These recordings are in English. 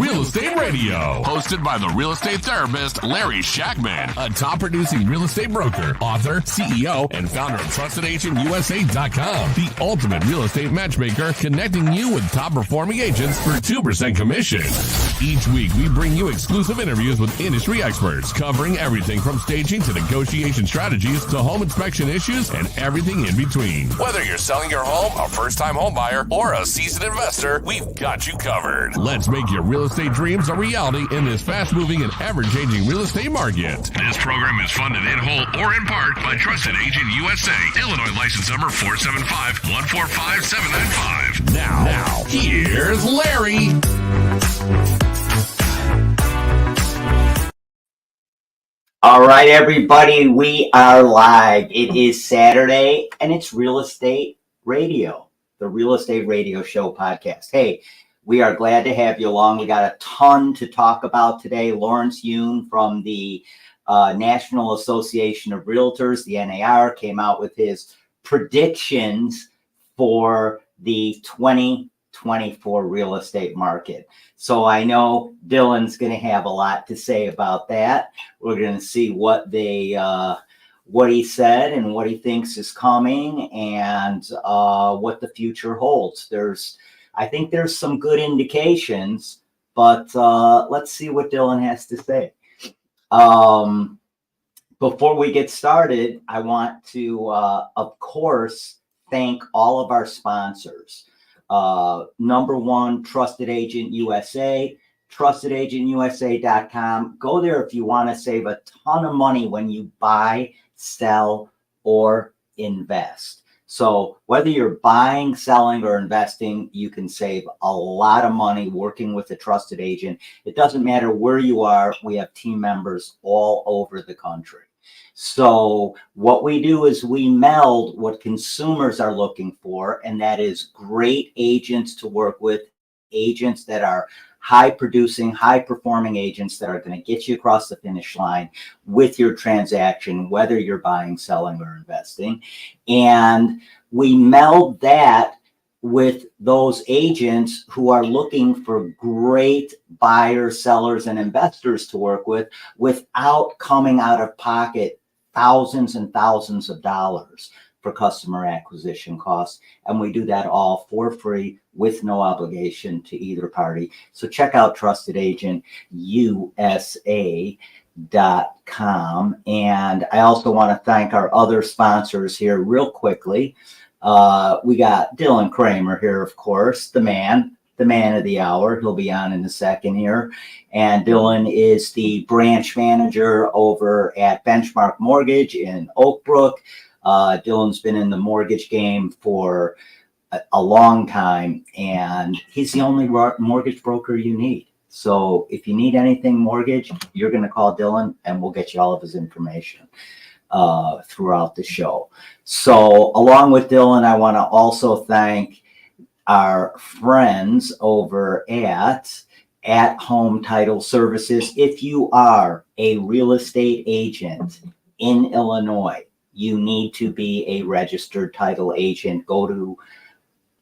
Real Estate Radio, hosted by the real estate therapist, Larry Shakman, a top-producing real estate broker, author, CEO, and founder of TrustedAgentUSA.com, the ultimate real estate matchmaker, connecting you with top-performing agents for 2% commission. Each week, we bring you exclusive interviews with industry experts, covering everything from staging to negotiation strategies to home inspection issues and everything in between. Whether you're selling your home, a first-time home buyer, or a seasoned investor, we've got you covered. Let's make your real estate dreams a reality in this fast-moving and ever-changing real estate market. This program is funded in whole or in part by Trusted Agent USA, Illinois license number 475-145-795. Now, here's Larry. All right, everybody, we are live. It is Saturday, and it's Real Estate Radio, the Real Estate Radio Show podcast. Hey, we are glad to have you along. We got a ton to talk about today. Lawrence Yoon from the National Association of Realtors, the NAR, came out with his predictions for the 2024 real estate market. So I know Dylan's going to have a lot to say about that. We're going to see what he said and what he thinks is coming and what the future holds. I think there's some good indications, but let's see what Dylan has to say. Before we get started, I want to, of course, thank all of our sponsors. Number one, Trusted Agent USA, TrustedAgentUSA.com. Go there if you want to save a ton of money when you buy, sell, or invest. So whether you're buying, selling, or investing, you can save a lot of money working with a trusted agent. It doesn't matter where you are. We have team members all over the country. So what we do is we meld what consumers are looking for, and that is great agents to work with, agents that are high-producing, high-performing agents that are going to get you across the finish line with your transaction, whether you're buying, selling, or investing. And we meld that with those agents who are looking for great buyers, sellers, and investors to work with without coming out of pocket thousands and thousands of dollars for customer acquisition costs. And we do that all for free with no obligation to either party. So check out TrustedAgentUSA.com. And I also want to thank our other sponsors here real quickly. We got Dylan Kramer here, of course, the man of the hour. He'll be on in a second here. And Dylan is the branch manager over at Benchmark Mortgage in Oak Brook. Dylan's been in the mortgage game for a long time, and he's the only mortgage broker you need. So if you need anything mortgage, you're going to call Dylan, and we'll get you all of his information throughout the show. So along with Dylan, I want to also thank our friends over at Home Title Services. If you are a real estate agent in Illinois, you need to be a registered title agent. Go to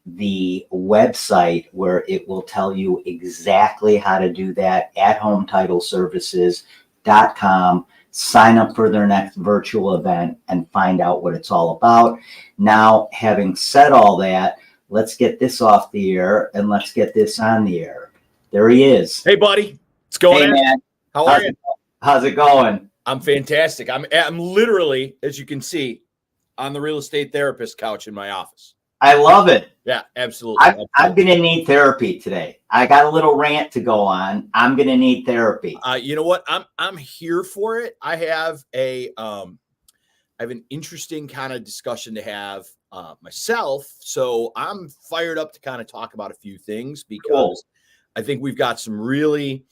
the website where it will tell you exactly how to do that at HometitleServices.com. Sign up for their next virtual event and find out what it's all about. Now, having said all that, let's get this off the air and let's get this on the air. There he is. Hey, buddy. What's going on? Hey, man. How are you? How's it going? I'm fantastic. I'm literally, as you can see, on the real estate therapist couch in my office. I love it. Yeah, absolutely. I'm going to need therapy today. I got a little rant to go on. I'm going to need therapy. You know what? I'm here for it. I have an interesting kind of discussion to have myself. So I'm fired up to kind of talk about a few things because cool. I think we've got some really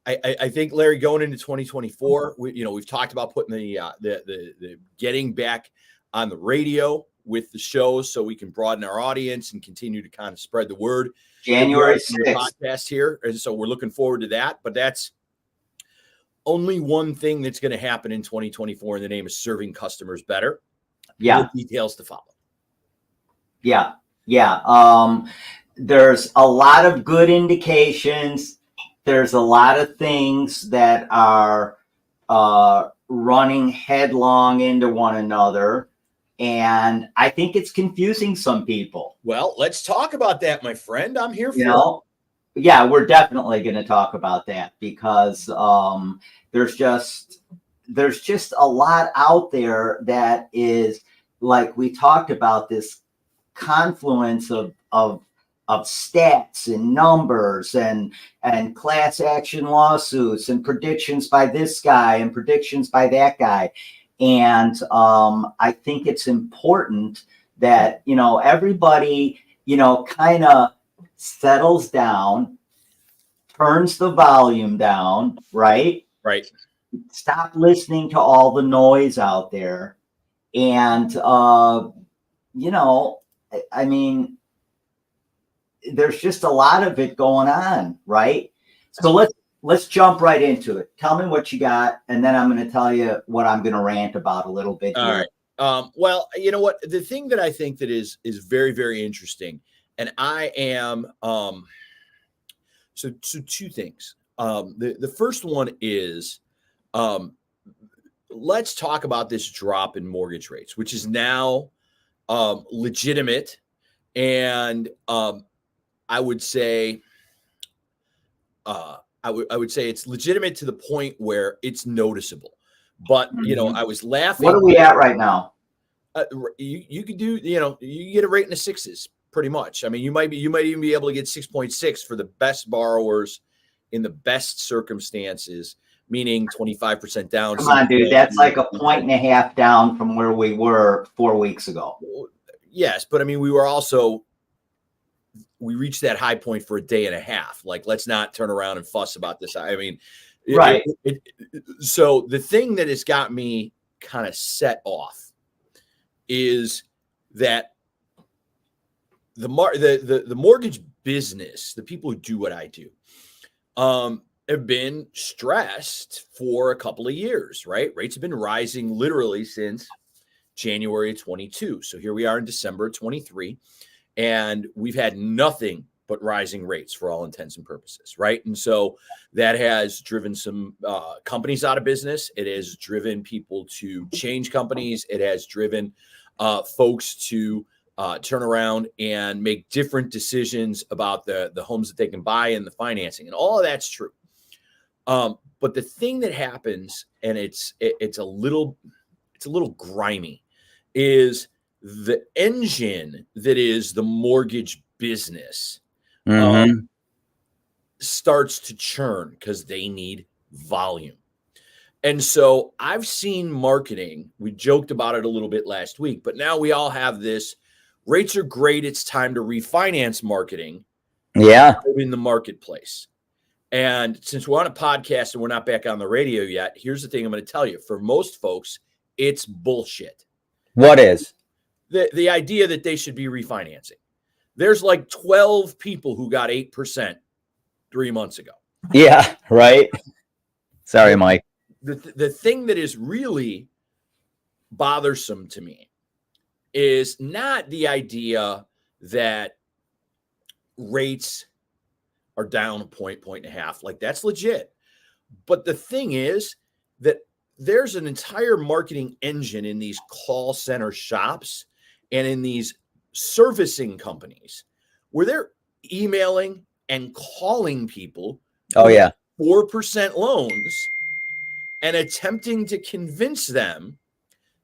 I think, Larry, going into 2024, we've talked about putting the getting back on the radio with the shows so we can broaden our audience and continue to kind of spread the word. January 6th. Podcast here. And so we're looking forward to that. But that's only one thing that's going to happen in 2024. And the name is serving customers better. Yeah. More details to follow. Yeah. there's a lot of good indications. There's a lot of things that are running headlong into one another. And I think it's confusing some people. Well, let's talk about that, my friend. I'm here for it. Yeah, we're definitely going to talk about that because there's just a lot out there that is, like we talked about, this confluence of stats and numbers and class action lawsuits and predictions by this guy and predictions by that guy. And I think it's important that, everybody, kind of settles down, turns the volume down, right? Right. Stop listening to all the noise out there. And, I mean, there's just a lot of it going on, right? So let's jump right into it. Tell me what you got, and then I'm going to tell you what I'm going to rant about a little bit here. All right. Well, you know what? The thing that I think that is very, very interesting, and I am so two things. The first one is let's talk about this drop in mortgage rates, which is now legitimate, and I would say I would say it's legitimate to the point where it's noticeable. But I was laughing. What are we at right now? You could do, you get a rate in the sixes pretty much. I mean, you might even be able to get 6.6 for the best borrowers in the best circumstances, meaning 25% down. Come on, dude. That's like 1.5 down from where we were 4 weeks ago. Yes, but I mean, we reached that high point for a day and a half. Like, let's not turn around and fuss about this. I mean, right. So the thing that has got me kind of set off is that the mortgage business, the people who do what I do, have been stressed for a couple of years, right? Rates have been rising literally since January of 22. So here we are in December of 23. And we've had nothing but rising rates for all intents and purposes, right? And so that has driven some companies out of business. It has driven people to change companies. It has driven folks to turn around and make different decisions about the homes that they can buy and the financing. And all of that's true. But the thing that happens, and it's a little grimy, is the engine that is the mortgage business starts to churn because they need volume. And so I've seen marketing. We joked about it a little bit last week, but now we all have this rates are great, it's time to refinance marketing. Yeah. In the marketplace. And since we're on a podcast and we're not back on the radio yet, here's the thing I'm going to tell you. For most folks, it's bullshit. What is? The idea that they should be refinancing. There's like 12 people who got 8% 3 months ago. Yeah, right. Sorry, Mike. The thing that is really bothersome to me is not the idea that rates are down a point and a half. Like, that's legit. But the thing is that there's an entire marketing engine in these call center shops and in these servicing companies where they're emailing and calling people. Oh, yeah. 4% loans and attempting to convince them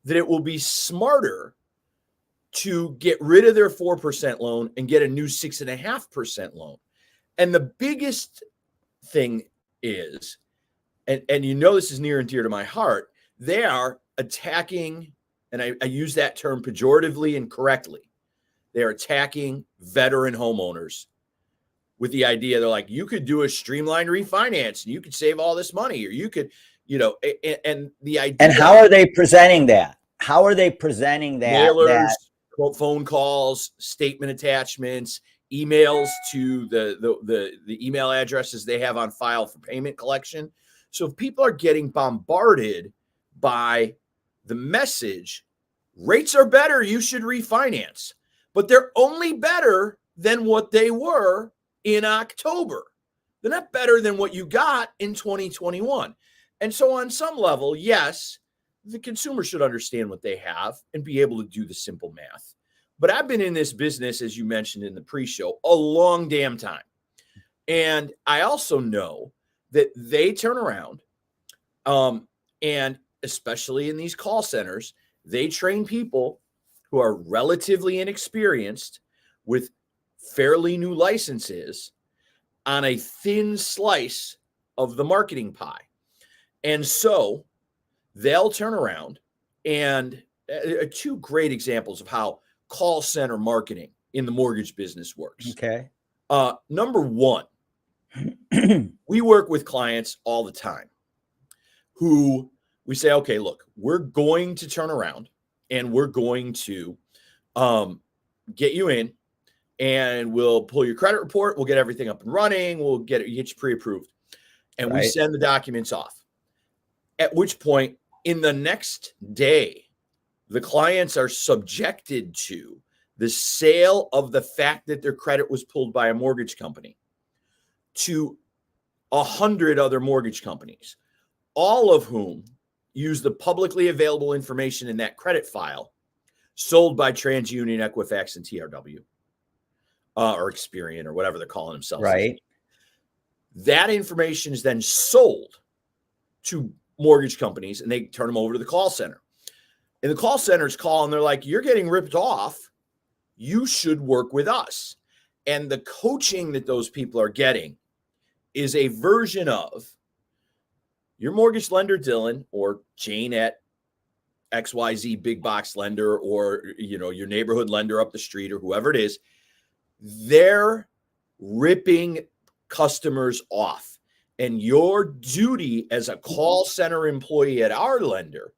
that it will be smarter to get rid of their 4% loan and get a new 6.5% loan. And the biggest thing is, and this is near and dear to my heart, they are attacking, and I use that term pejoratively and correctly, they're attacking veteran homeowners with the idea, they're like, you could do a streamlined refinance and you could save all this money, or you could, and the idea. And how are they presenting that? How are they presenting that? Mailers, phone calls, statement attachments, emails to the email addresses they have on file for payment collection. So if people are getting bombarded by the message, rates are better, you should refinance, but they're only better than what they were in October. They're not better than what you got in 2021. And so on some level, yes, the consumer should understand what they have and be able to do the simple math. But I've been in this business, as you mentioned in the pre-show, a long damn time. And I also know that they turn around, and especially in these call centers, they train people who are relatively inexperienced with fairly new licenses on a thin slice of the marketing pie. And so they'll turn around, and two great examples of how call center marketing in the mortgage business works. Okay. Number one, we work with clients all the time who we say, okay, look, we're going to turn around and we're going to get you in, and we'll pull your credit report. We'll get everything up and running. We'll get you pre-approved, and we send the documents off. At which point, in the next day, the clients are subjected to the sale of the fact that their credit was pulled by a mortgage company to 100 other mortgage companies, all of whom use the publicly available information in that credit file sold by TransUnion, Equifax, and TRW, or Experian, or whatever they're calling themselves. Right. That information is then sold to mortgage companies, and they turn them over to the call center. And the call centers call, and they're like, you're getting ripped off. You should work with us. And the coaching that those people are getting is a version of your mortgage lender, Dylan, or Jane at XYZ big box lender, or, you know, your neighborhood lender up the street, or whoever it is. They're ripping customers off. And your duty as a call center employee at our lender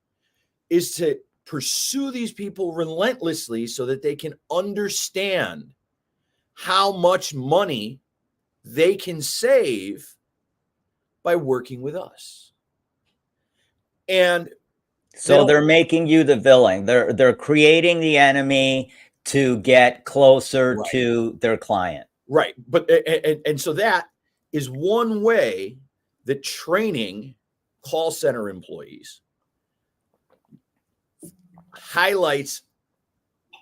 is to pursue these people relentlessly so that they can understand how much money they can save by working with us. And so they're making you the villain. They're creating the enemy to get closer to their client. Right. But and so that is one way that training call center employees highlights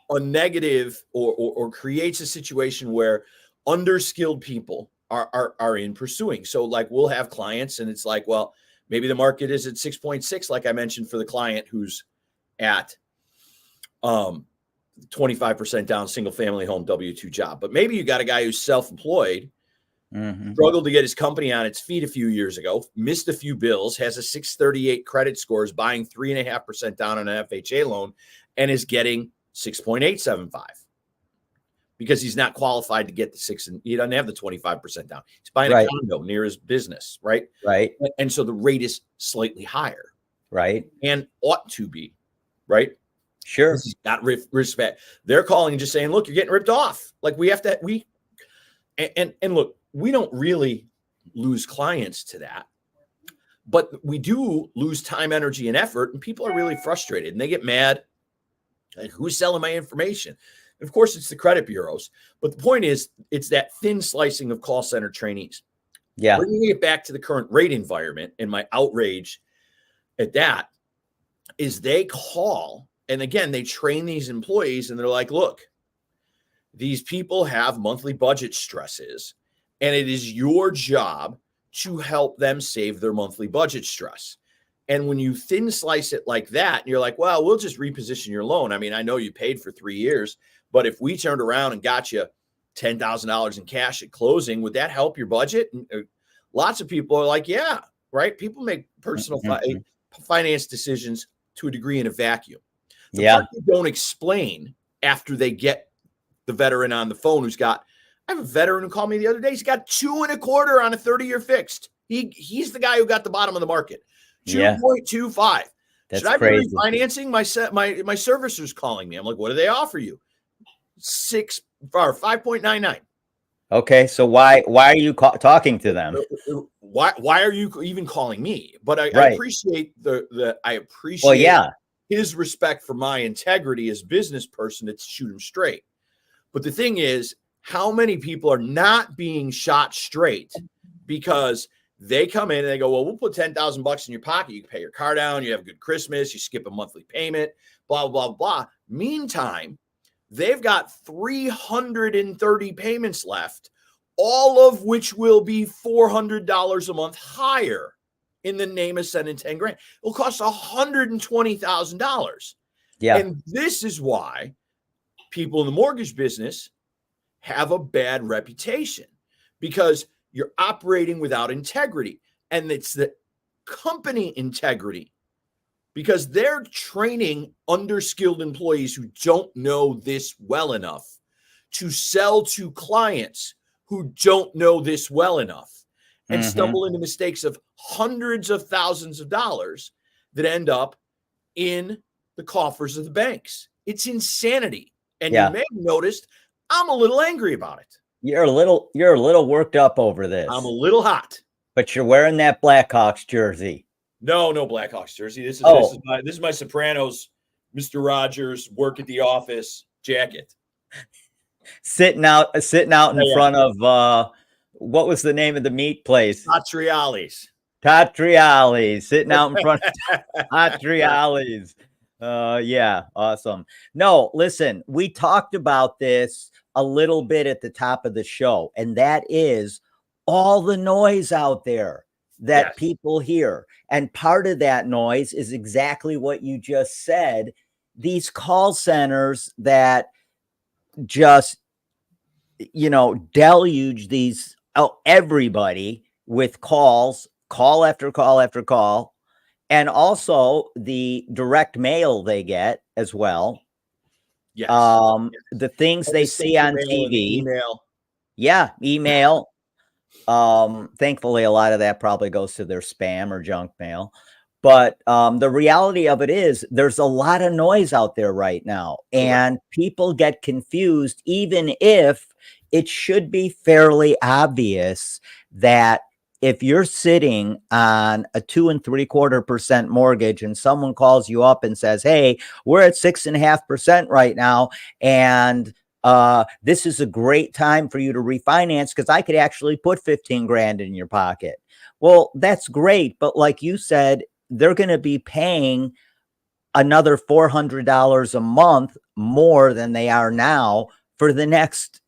a negative or creates a situation where underskilled people are in pursuing. So like we'll have clients, and it's like, well, maybe the market is at 6.6, like I mentioned, for the client who's at 25% down, single family home, W-2 job. But maybe you got a guy who's self-employed, struggled to get his company on its feet a few years ago, missed a few bills, has a 638 credit score, is buying 3.5% down on an FHA loan, and is getting 6.875 because he's not qualified to get the 6, and he doesn't have the 25% down. He's buying a condo near his business, right? Right. And so the rate is slightly higher. Right. And ought to be, right? Sure. He's got respect. They're calling and just saying, look, you're getting ripped off. Like we have to, and look, we don't really lose clients to that, but we do lose time, energy, and effort. And people are really frustrated, and they get mad. Like, who's selling my information? And of course, it's the credit bureaus. But the point is, it's that thin slicing of call center trainees. Yeah. Bringing it back to the current rate environment, and my outrage at that is they call, and again, they train these employees, and they're like, look, these people have monthly budget stresses, and it is your job to help them save their monthly budget stress. And when you thin slice it like that, and you're like, well, we'll just reposition your loan. I mean, I know you paid for 3 years, but if we turned around and got you $10,000 in cash at closing, would that help your budget? And lots of people are like, yeah, right. People make personal finance decisions to a degree in a vacuum. The part they don't explain after they get the veteran on the phone who's got, I have a veteran who called me the other day. He's got 2.25 on a 30-year fixed. He's the guy who got the bottom of the market. 2.25. Should I be refinancing? My servicer's calling me. I'm like, what do they offer you? 5.99. Okay, so why are you talking to them? Why are you even calling me? But I appreciate his respect for my integrity as a business person to shoot him straight. But the thing is, how many people are not being shot straight because they come in and they go, well, we'll put $10,000 in your pocket. You can pay your car down. You have a good Christmas. You skip a monthly payment, blah, blah, blah. Meantime, they've got 330 payments left, all of which will be $400 a month higher in the name of sending 10 grand. It'll cost $120,000. Yeah. And this is why people in the mortgage business have a bad reputation, because you're operating without integrity. And it's the company integrity, because they're training underskilled employees who don't know this well enough to sell to clients who don't know this well enough, and stumble into mistakes of hundreds of thousands of dollars that end up in the coffers of the banks. It's insanity. And you may have noticed I'm a little angry about it. You're a little worked up over this. I'm a little hot. But you're wearing that Blackhawks jersey. No Blackhawks jersey. This is my Sopranos, Mr. Rogers, work at the office jacket. Sitting out in front of what was the name of the meat place? Tatriali's. Sitting out in front of Tatriali's. Yeah, awesome. No, listen, we talked about this a little bit at the top of the show, and that is all the noise out there that people hear. And part of that noise is exactly what you just said. These call centers that just, deluge everybody with call after call after call, and also the direct mail they get as well. Yes. The things they see on TV. Email. Yeah, email. Thankfully, a lot of that probably goes to their spam or junk mail. But the reality of it is there's a lot of noise out there right now, and people get confused, even if it should be fairly obvious that if you're sitting on a 2 3/4% mortgage and someone calls you up and says, hey, we're at 6.5% right now, and this is a great time for you to refinance because I could actually put 15 grand in your pocket. Well, that's great. But like you said, they're going to be paying another $400 a month more than they are now for the next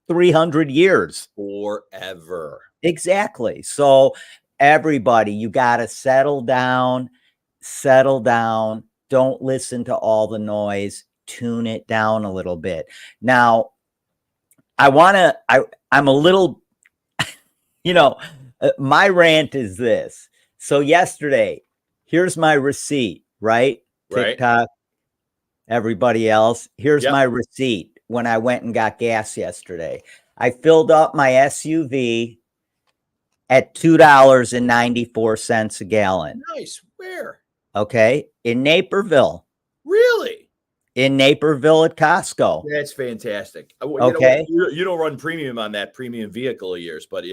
300 years. Forever. Exactly. So everybody, you got to settle down. Don't listen to all the noise. Tune it down a little bit. Now, I'm a little, my rant is this. So yesterday, here's my receipt, right? TikTok, everybody else. Here's my receipt when I went and got gas yesterday. I filled up my SUV at $2.94 a gallon. Nice. Where? Okay. In Naperville. Really? In Naperville at Costco. That's fantastic. Okay. You don't run premium on that premium vehicle of yours, but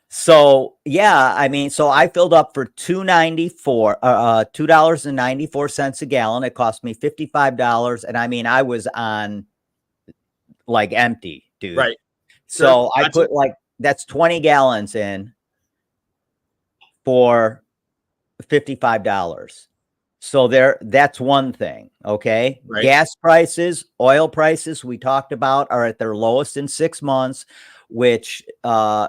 so I filled up for $2.94 a gallon. It cost me $55. And I was on like empty, dude. Right. So I put that's 20 gallons in for $55. So that's one thing. Okay. Right. Gas prices, oil prices we talked about are at their lowest in 6 months, which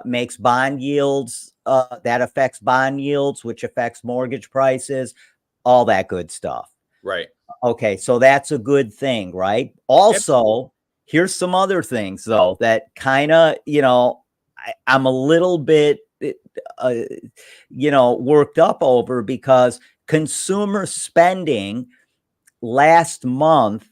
makes bond yields, that affects bond yields, which affects mortgage prices, all that good stuff. Right. Okay. So that's a good thing, right? Also, here's some other things though, that kind of, I'm a little bit, worked up over, because consumer spending last month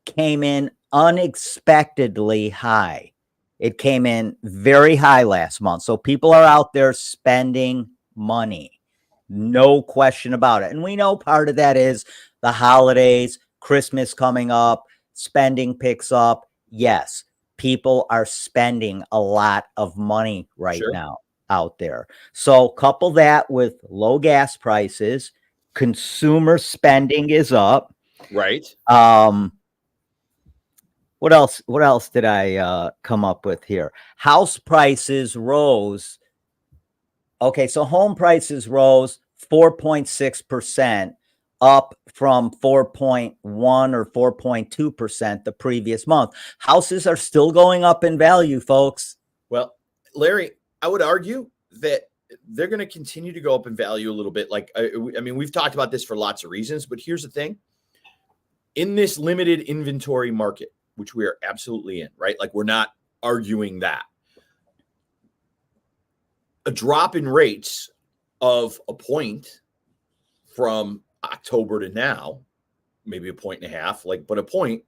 came in unexpectedly high. It came in very high last month. So people are out there spending money. No question about it. And we know part of that is the holidays, Christmas coming up, spending picks up. Yes, people are spending a lot of money right now out there. So couple that with low gas prices, consumer spending is up. Right. What What else? What else did I come up with here? House prices rose. Okay, so home prices rose 4.6%, up from 4.1 or 4.2% the previous month. Houses are still going up in value, folks. Well, Larry, I would argue that they're going to continue to go up in value a little bit. Like, I mean, we've talked about this for lots of reasons, but here's the thing. In this limited inventory market, which we are absolutely in, right? Like, we're not arguing that. A drop in rates of a point from October to now, maybe a point and a half, but a point,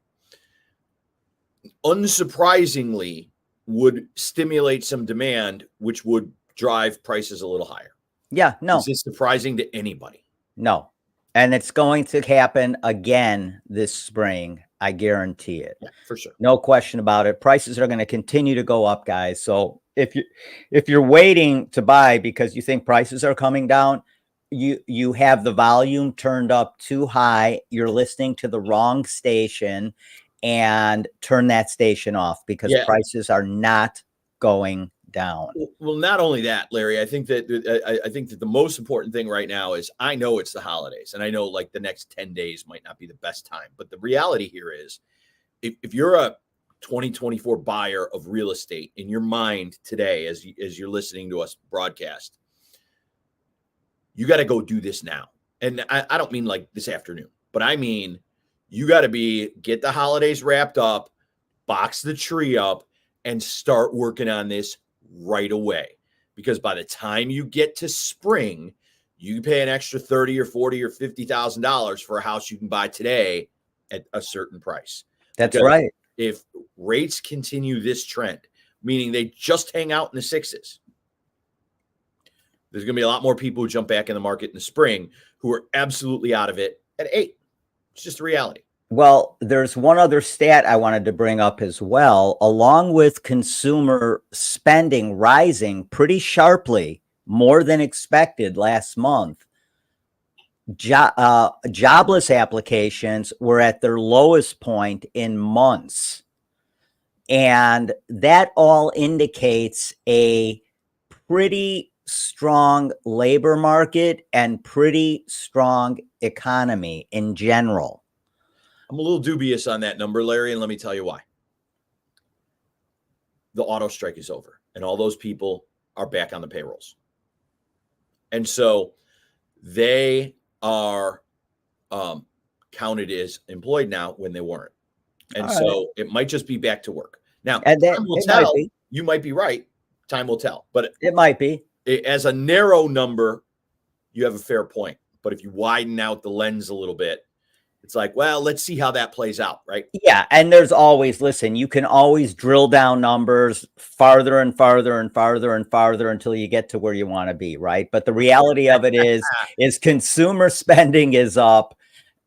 unsurprisingly, would stimulate some demand, which would drive prices a little higher. Yeah, no. Is this surprising to anybody? No. And it's going to happen again this spring. I guarantee it. Yeah, for sure. No question about it. Prices are going to continue to go up, guys. So if you're waiting to buy because you think prices are coming down, you have the volume turned up too high. You're listening to the wrong station, and turn that station off because prices are not going down. Well, not only that, Larry, I think that the most important thing right now is, I know it's the holidays, and I know like the next 10 days might not be the best time, but the reality here is, if you're a 2024 buyer of real estate in your mind today, as you're listening to us broadcast, you got to go do this now. And I don't mean like this afternoon, but I mean, you got to get the holidays wrapped up, box the tree up, and start working on this right away. Because by the time you get to spring, you pay an extra $30 or $40 or $50,000 for a house you can buy today at a certain price. That's right. If rates continue this trend, meaning they just hang out in the sixes, there's going to be a lot more people who jump back in the market in the spring who are absolutely out of it at 8. It's just a reality. Well, there's one other stat I wanted to bring up as well. Along with consumer spending rising pretty sharply, more than expected last month, jobless applications were at their lowest point in months. And that all indicates a pretty strong labor market and pretty strong economy in general. I'm a little dubious on that number, Larry, and let me tell you why. The auto strike is over, and all those people are back on the payrolls. And so they are counted as employed now when they weren't. And so it might just be back to work. Now, time will tell. You might be right. Time will tell. But it might be. As a narrow number, you have a fair point. But if you widen out the lens a little bit, it's like, well, let's see how that plays out, right? Yeah, and there's always, listen, you can always drill down numbers farther and farther and farther and farther until you get to where you want to be, right? But the reality of it is consumer spending is up.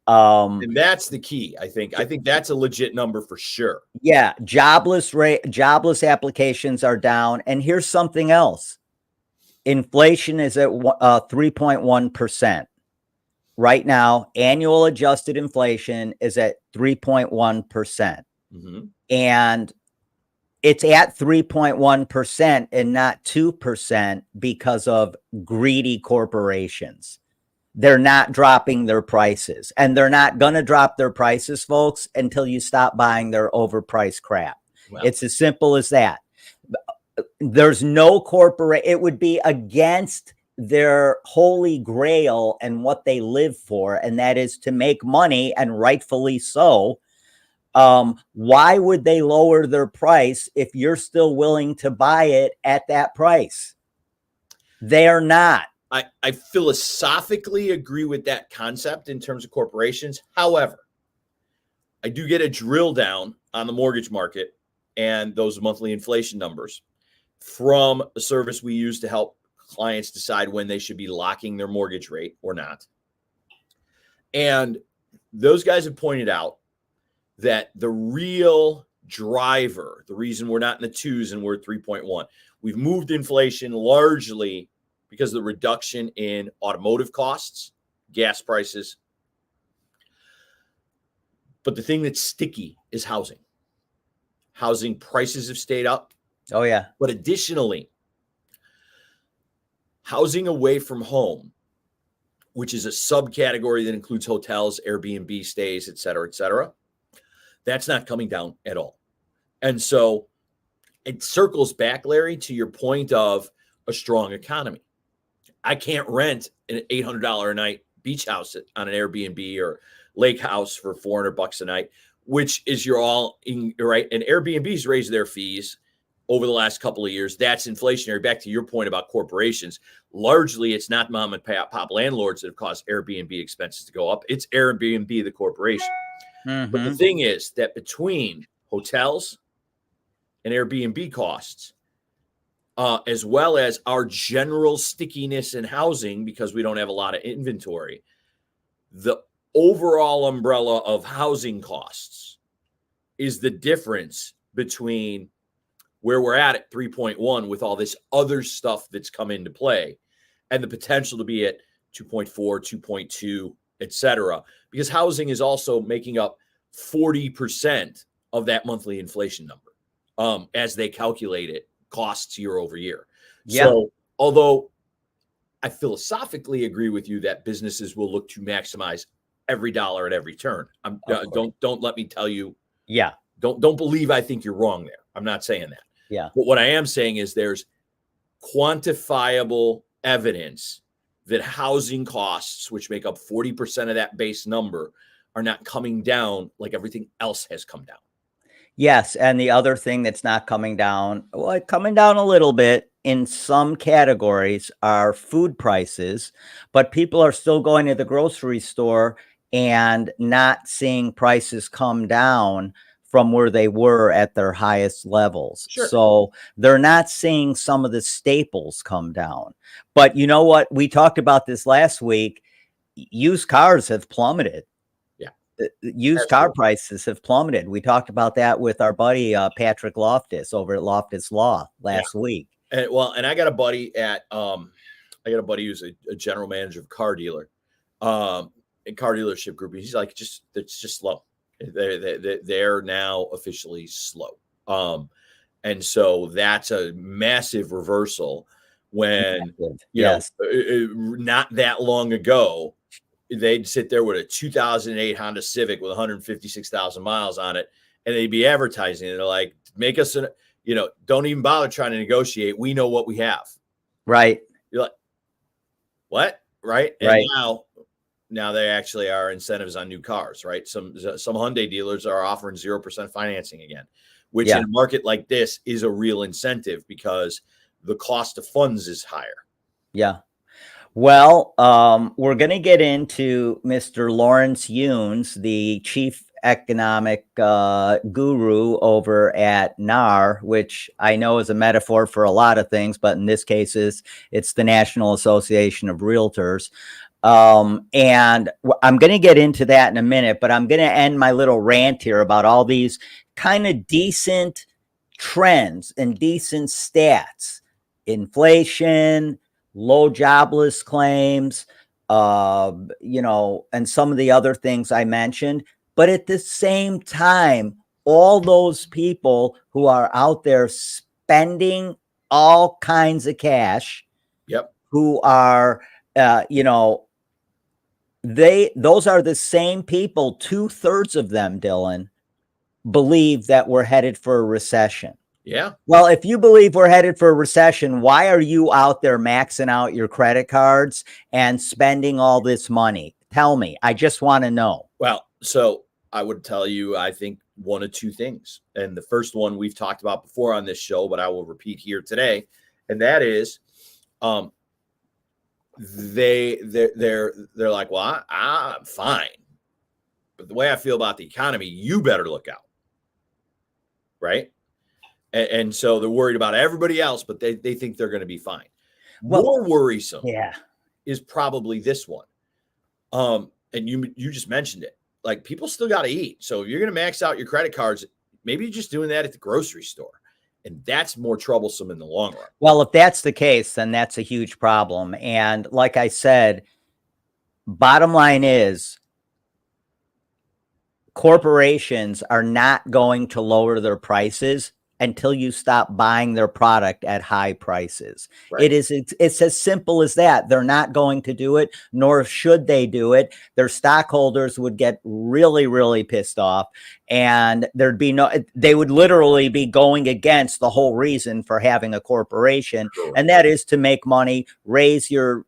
And that's the key, I think. I think that's a legit number for sure. Yeah, jobless applications are down. And here's something else. Inflation is at 3.1%. Right now, annual adjusted inflation is at 3.1%. Mm-hmm. And it's at 3.1% and not 2% because of greedy corporations. They're not dropping their prices, and they're not going to drop their prices, folks, until you stop buying their overpriced crap. Well, it's as simple as that. There's no corporate. It would be against their holy grail and what they live for, and that is to make money, and rightfully so. Why would they lower their price if you're still willing to buy it at that price? They're not. I philosophically agree with that concept in terms of corporations. However, I do get a drill down on the mortgage market and those monthly inflation numbers from a service we use to help clients decide when they should be locking their mortgage rate or not. And those guys have pointed out that the real driver, the reason we're not in the 2s and we're at 3.1, we've moved inflation largely because of the reduction in automotive costs, gas prices. But the thing that's sticky is housing. Housing prices have stayed up. Oh, yeah. But additionally, housing away from home, which is a subcategory that includes hotels, Airbnb stays, et cetera, that's not coming down at all. And so it circles back, Larry, to your point of a strong economy. I can't rent an $800 a night beach house on an Airbnb or lake house for $400 a night, which is your all in, right. And Airbnb's raised their fees over the last couple of years. That's inflationary. Back to your point about corporations, largely it's not mom and pop landlords that have caused Airbnb expenses to go up. It's Airbnb, the corporation. But the thing is that between hotels and Airbnb costs, as well as our general stickiness in housing, because we don't have a lot of inventory, the overall umbrella of housing costs is the difference between where we're at 3.1 with all this other stuff that's come into play and the potential to be at 2.4, 2.2, et cetera, because housing is also making up 40% of that monthly inflation number as they calculate it, costs year over year. Yeah. So although I philosophically agree with you that businesses will look to maximize every dollar at every turn. Don't let me tell you. Yeah. Don't believe I think you're wrong there. I'm not saying that. Yeah. But what I am saying is there's quantifiable evidence that housing costs, which make up 40% of that base number, are not coming down like everything else has come down. Yes. And the other thing that's not coming down, well, coming down a little bit in some categories are food prices, but people are still going to the grocery store and not seeing prices come down from where they were at their highest levels. Sure. So they're not seeing some of the staples come down. But you know what? We talked about this last week. Used cars have plummeted. Used car prices have plummeted. We talked about that with our buddy Patrick Loftus over at Loftus Law last week. And I got a buddy who's a general manager of car dealer, in car dealership group. He's like, it's just slow. They're now officially slow. And so that's a massive reversal when not that long ago, they'd sit there with a 2008 Honda Civic with 156,000 miles on it, and they'd be advertising it. They're like, make us don't even bother trying to negotiate. We know what we have. Right. You're like, what? Right. And right. Now they actually are incentives on new cars, right? Some Hyundai dealers are offering 0% financing again, which in a market like this is a real incentive because the cost of funds is higher. Yeah. Well, we're going to get into Mr. Lawrence Yunes, the chief economic guru over at NAR, which I know is a metaphor for a lot of things, but in this case, it's the National Association of Realtors. And I'm going to get into that in a minute, but I'm going to end my little rant here about all these kind of decent trends and decent stats, inflation, low jobless claims, and some of the other things I mentioned. But at the same time, all those people who are out there spending all kinds of cash, who are, those are the same people, 2/3 of them, Dylan, believe that we're headed for a recession. Yeah. Well, if you believe we're headed for a recession, why are you out there maxing out your credit cards and spending all this money? Tell me. I just want to know. Well, so I would tell you, I think one of two things. And the first one we've talked about before on this show, but I will repeat here today. And that is, they're like, well, I'm fine. But the way I feel about the economy, you better look out. Right. And so they're worried about everybody else, but they think they're going to be fine. Well, more worrisome is probably this one. And you just mentioned it. Like, people still got to eat. So if you're going to max out your credit cards, maybe you're just doing that at the grocery store. And that's more troublesome in the long run. Well, if that's the case, then that's a huge problem. And like I said, bottom line is, corporations are not going to lower their prices until you stop buying their product at high prices. Right. It's as simple as that. They're not going to do it, nor should they do it. Their stockholders would get really, really pissed off, and they would literally be going against the whole reason for having a corporation. Sure. And that is to make money, raise your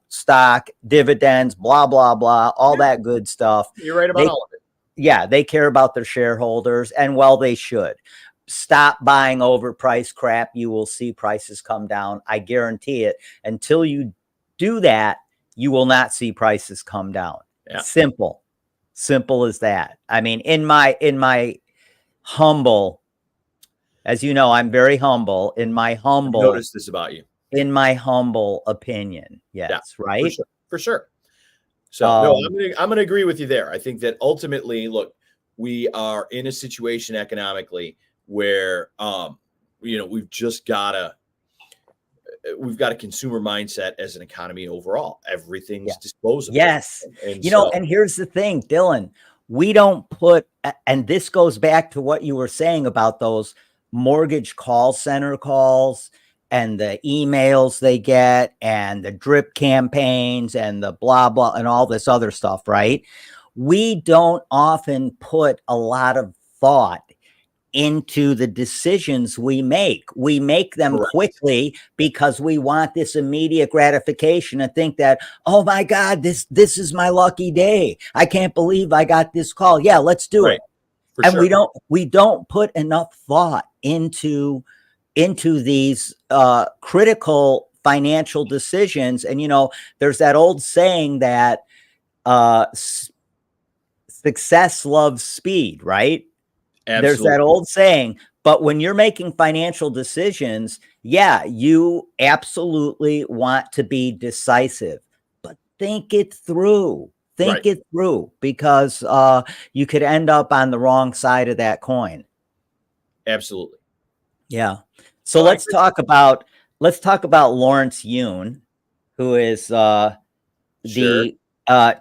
stock, dividends, blah, blah, blah, all that good stuff. You're right about all of it. Yeah, they care about their shareholders, and well, they should. Stop buying overpriced crap. You will see prices come down. I guarantee it. Until you do that, you will not see prices come down. Yeah. Simple as that. I mean, in my humble, as you know, I'm very humble. I've noticed this about you. In my humble opinion, yes, yeah, right, for sure. So no, I'm gonna agree with you there. I think that ultimately, look, we are in a situation economically where we've got a consumer mindset as an economy overall. Everything's disposable. Yes. And here's the thing, Dylan, we don't put, and this goes back to what you were saying about those mortgage call center calls and the emails they get and the drip campaigns and the blah, blah, and all this other stuff, right? We don't often put a lot of thought into the decisions we make. We make them quickly because we want this immediate gratification and think that, oh my God, this is my lucky day. I can't believe I got this call. Yeah, let's do it. And we don't put enough thought into these critical financial decisions. And there's that old saying that success loves speed, right? Absolutely. There's that old saying, but when you're making financial decisions, yeah, you absolutely want to be decisive, but think it through. Think it through, because you could end up on the wrong side of that coin. Absolutely. Yeah. So let's talk about Lawrence Yun, who is the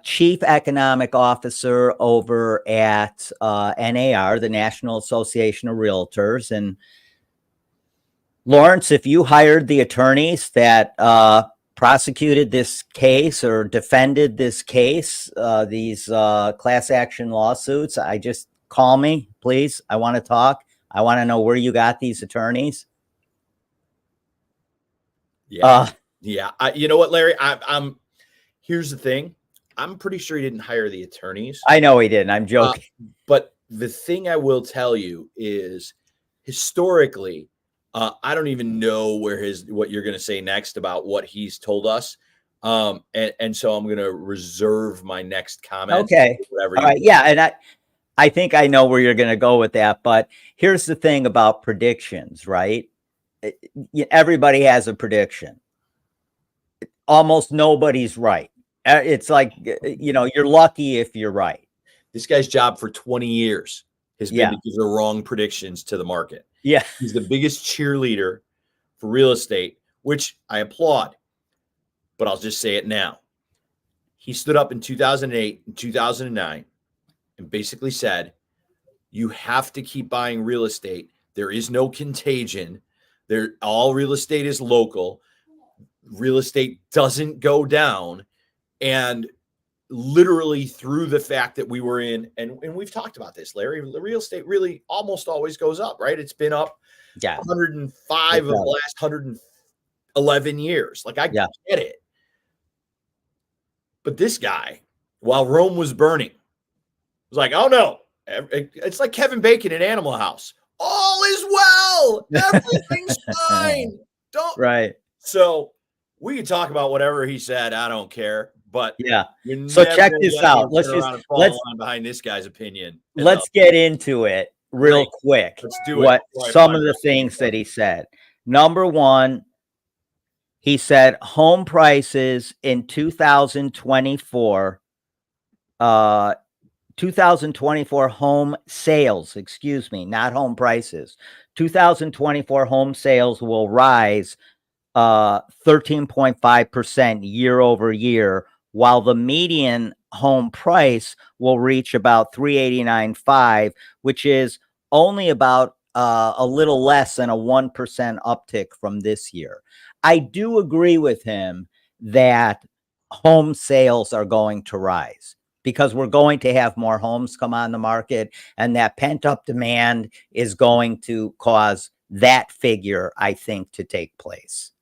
Chief Economic Officer over at NAR, the National Association of Realtors. And Lawrence, if you hired the attorneys that prosecuted this case or defended this case, these class action lawsuits, just call me, please. I want to talk. I want to know where you got these attorneys. Yeah. You know what, Larry? I'm here's the thing. I'm pretty sure he didn't hire the attorneys. I know he didn't. I'm joking. But the thing I will tell you is, historically, I don't even know what you're going to say next about what he's told us. And so I'm going to reserve my next comment. Okay. All right. Yeah. And I think I know where you're going to go with that. But here's the thing about predictions, right? Everybody has a prediction. Almost nobody's right. It's like, you're lucky if you're right. This guy's job for 20 years has been to give the wrong predictions to the market. Yeah. He's the biggest cheerleader for real estate, which I applaud, but I'll just say it now. He stood up in 2008 and 2009 and basically said, you have to keep buying real estate. There is no contagion. All real estate is local. Real estate doesn't go down. And literally through the fact that we were in, and we've talked about this, Larry, the real estate really almost always goes up, right? It's been up 105 of the last 111 years. Like, I get it. But this guy, while Rome was burning, was like, oh no, it's like Kevin Bacon in Animal House. All is well. Everything's fine. So we can talk about whatever he said. I don't care. But so check this out. Let's behind this guy's opinion. Let's get into it real quick. Let's do it. Some of the things that he said. Number one, he said home prices in 2024, 2024 home sales, not home prices. 2024 home sales will rise 13.5% year over year, while the median home price will reach about 389.5, which is only about a little less than a 1% uptick from this year. I do agree with him that home sales are going to rise because we're going to have more homes come on the market, and that pent up demand is going to cause that figure, I think, to take place.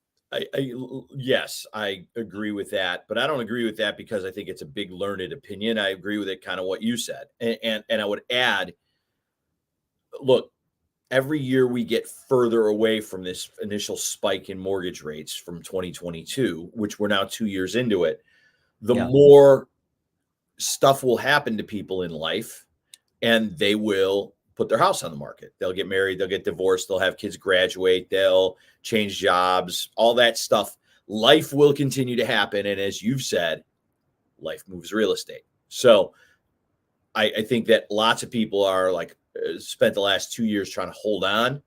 Yes, I agree with that, but I don't agree with that because I think it's a big learned opinion. I agree with it, kind of what you said, and I would add, look, every year we get further away from this initial spike in mortgage rates from 2022, which we're now 2 years into it, the more stuff will happen to people in life, and they will put their house on the market. They'll get married, they'll get divorced, they'll have kids graduate, they'll change jobs, all that stuff. Life will continue to happen. And as you've said, life moves real estate. So I think that lots of people are like, spent the last 2 years trying to hold on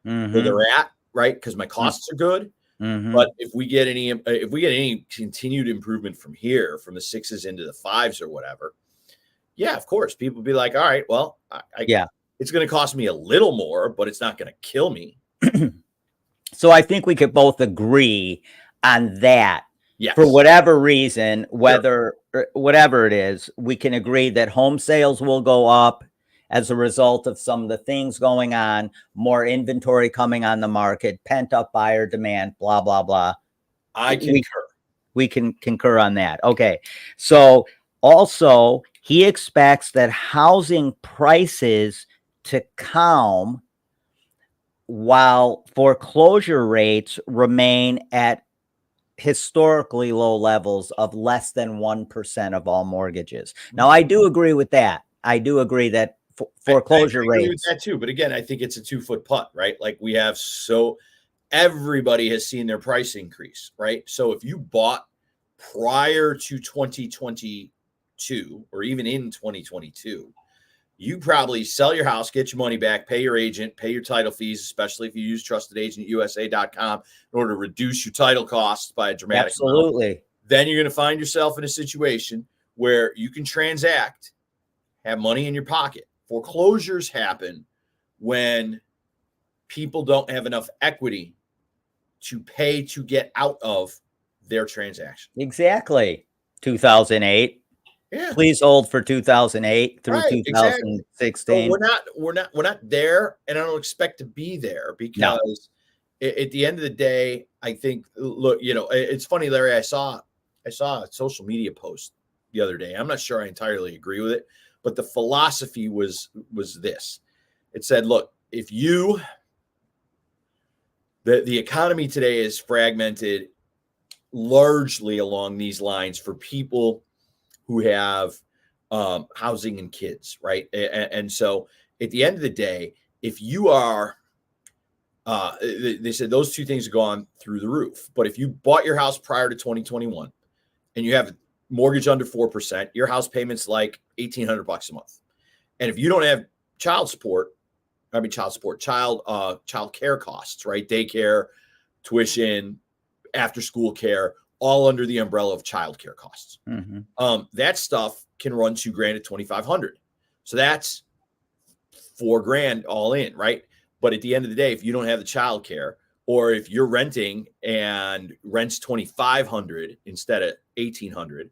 where they're at, right? Because my costs are good. But if we get any continued improvement from here, from the 6s into the 5s or whatever, yeah, of course, people be like, all right, well, it's going to cost me a little more, but it's not going to kill me. So I think we could both agree on that. Yes. For whatever reason, whatever it is, we can agree that home sales will go up as a result of some of the things going on, more inventory coming on the market, pent up buyer demand, blah, blah, blah. I concur. We can concur on that. Okay. So also, he expects that housing prices to calm while foreclosure rates remain at historically low levels of less than 1% of all mortgages. Now, I do agree with that. I do agree that foreclosure rates. I agree with that too. But again, I think it's a 2-foot putt, right? Like we have everybody has seen their price increase, right? So if you bought prior to 2022 or even in 2022, you probably sell your house, get your money back, pay your agent, pay your title fees, especially if you use trustedagent.usa.com in order to reduce your title costs by a dramatic amount. Then you're going to find yourself in a situation where you can transact, have money in your pocket. Foreclosures happen when people don't have enough equity to pay to get out of their transaction. Exactly. 2008. Yeah. Please hold for 2008 through 2016. So we're not there, and I don't expect to be there because at the end of the day, I think, look, it's funny, Larry, I saw a social media post the other day. I'm not sure I entirely agree with it, but the philosophy was this. It said, look, if the economy today is fragmented largely along these lines for people who have housing and kids, right? And so at the end of the day, if you are, they said those two things have gone through the roof. But if you bought your house prior to 2021 and you have a mortgage under 4%, your house payment's like $1,800 a month. And if you don't have child care costs, right? Daycare, tuition, after school care, all under the umbrella of childcare costs. That stuff can run $2,000 to $2,500. So that's $4,000 all in, right? But at the end of the day, if you don't have the childcare, or if you're renting and rent's $2,500 instead of $1,800,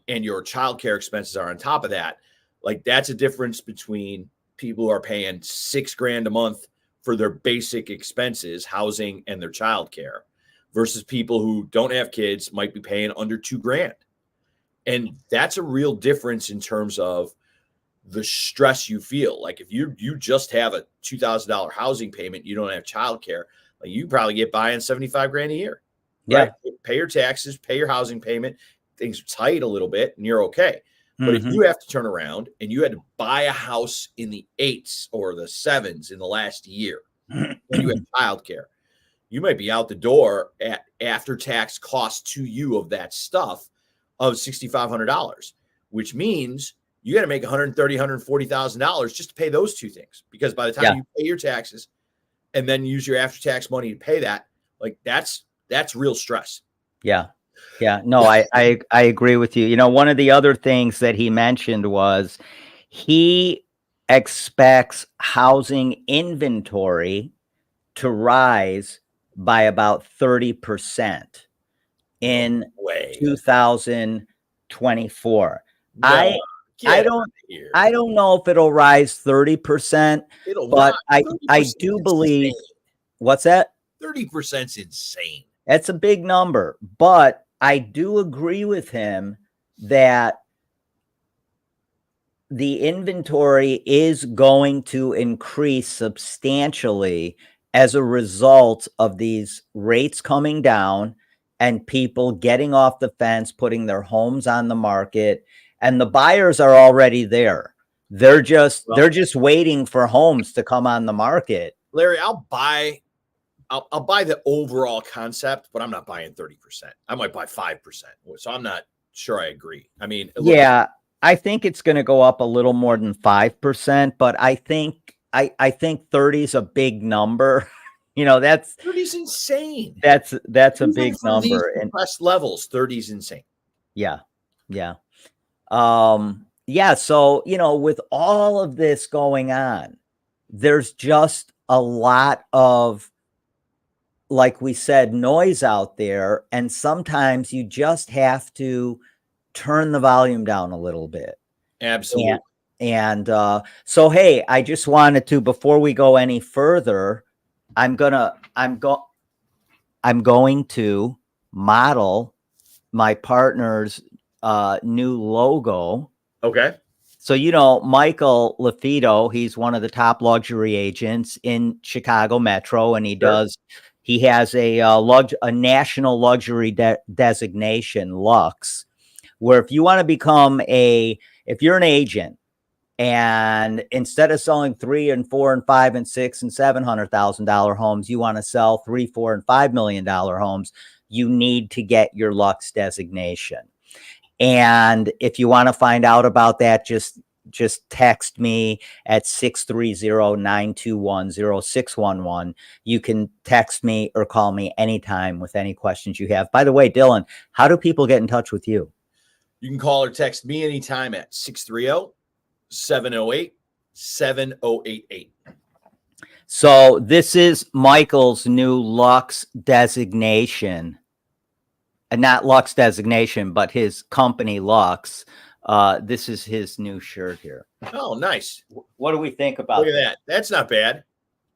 and your childcare expenses are on top of that, like that's a difference between people who are paying $6,000 a month for their basic expenses, housing and their childcare, versus people who don't have kids might be paying under $2,000. And that's a real difference in terms of the stress you feel. Like if you just have a $2,000 housing payment, you don't have childcare, like you probably get by on $75,000 a year. Right? Pay your taxes, pay your housing payment, things are tight a little bit and you're okay. But if you have to turn around and you had to buy a house in the 8s or the 7s in the last year, and you have childcare, you might be out the door at after-tax cost to you of that stuff of $6,500, which means you got to make $130,000, $140,000 just to pay those two things. Because by the time you pay your taxes and then use your after-tax money to pay that, like that's real stress. Yeah. Yeah, no, I agree with you. You know, one of the other things that he mentioned was he expects housing inventory to rise by about 30% No in way. 2024. No, I get out don't of here. I don't know if it'll rise 30%, It'll but rock. I 30% do believe. insane. What's that? 30% insane. That's a big number, but I do agree with him that the inventory is going to increase substantially as a result of these rates coming down and people getting off the fence, putting their homes on the market, and the buyers are already there. They're just waiting for homes to come on the market. Larry, I'll buy the overall concept, but I'm not buying 30%. I might buy 5%. So I'm not sure I agree. I mean, yeah, I think it's going to go up a little more than 5%, but I think 30 is a big number. You know, 30 is insane. That's a Even big from these number. And depressed levels, 30 is insane. yeah. Yeah. So, you know, with all of this going on, there's just a lot of, like we said, noise out there. And sometimes you just have to turn the volume down a little bit. Absolutely. And so, hey, I just wanted to, before we go any further, I'm going to model my partner's new logo. Okay. So, you know, Michael LaFido, he's one of the top luxury agents in Chicago Metro, and he has a national luxury designation, Lux, where if you want to become if you're an agent, and instead of selling $3 and $4 and $5 and $6 and $700,000 homes, you want to sell $3, $4 and $5 million homes, you need to get your Lux designation. And if you want to find out about that, just text me at 630-921-0611. You can text me or call me anytime with any questions you have. By the way, Dylan, how do people get in touch with you? You can call or text me anytime at 630-708-7088. So this is Michael's new Lux designation. Not Lux designation, but his company Lux. This is his new shirt here. Oh, nice. What do we think about Look at that? That's not bad.